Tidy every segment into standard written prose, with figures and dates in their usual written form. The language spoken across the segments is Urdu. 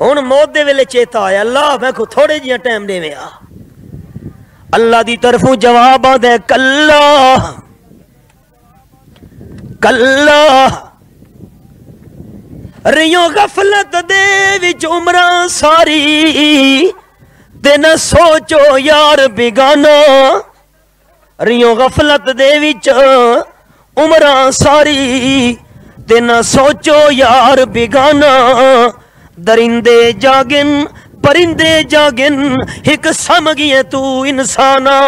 ہن موت دے ویلے چیتا آیا اللہ میں کو تھوڑے جیاں ٹائم دے میں اللہ دی طرفوں جواب آدھے کلا کلا ریوں غفلت دے وچ عمران ساری تے نہ سوچو یار بگانا ریوں غفلت دے وچ عمران ساری تے نہ سوچو یار بگانا درندے جاگن پرندے جاگن ایک سمگیے تو انسانا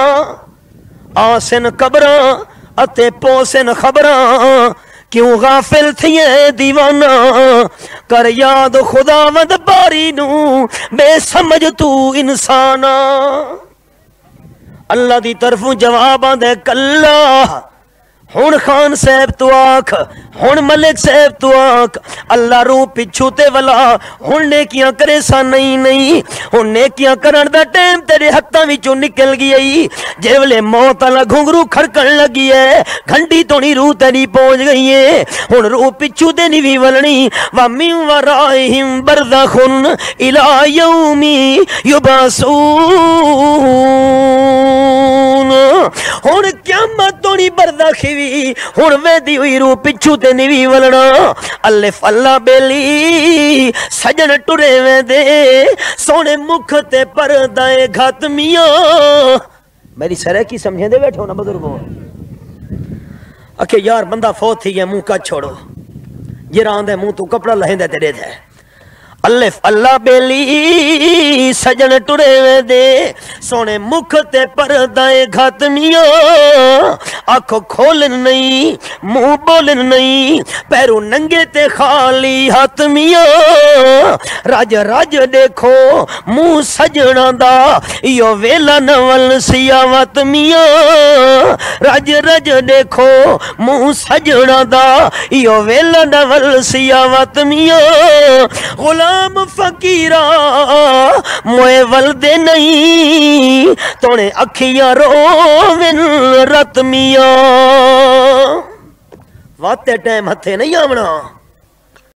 آسن قبراں اتے پوسن خبراں کیوں غافل تھیے دیوانہ کر یاد خداوند باری نو بے سمجھ تو انسانا اللہ دی طرفوں جواب آندے کلا ہن خان صاحب تو آکھ ہن ملک صاحب تو آکھ اللہ روح پچھو تے ولا ہن نیکیاں کرے سا نہیں ہن نیکیاں کرن دا ٹائم تیرے ہتھاں وچوں نکل گئی جے ویلے موت والا گھنگرو کھڑکن لگی ہے گھنٹی تونی روح تیری پہنچ گئی ہے ہن روح پچھو تے نہیں وی ولنی و من ورائہم برزخ الی یوم یبعثون ہن قیامت تونی برزخ ہن ویدی ہوئی روح پچھو تے نہیں ولنا الف اللہ بیلی سجن ٹرے ویندے سونے مکھ تے پردائے گھت میاں میری سرے کی سمجھیں دے بیٹھو نا بزرگوں اکھے یار بندہ فوت تھی گیا منہ کا چھوڑو یہ ران دے منہ تو کپڑا لہیں دے تیرے دے الف اللہ بیلی سجن ٹرے ویندے سونے مکھ تے پردائے گھت میاں آنکھوں کھولن نہیں منہ بولن نہیں پیروں ننگے تے خالی ہاتھ میاں راج راج دیکھو منہ سجنا دا یو ویلا نول سیاوت میاں راج راج دیکھو منہ سجنا دا یو ویلا نول سیاوت میاں غلام فقیرہ موئے ولدے نہیں تونے اکھیاں روون رت میاں واتے ٹائم ہتھے نہیں آمنا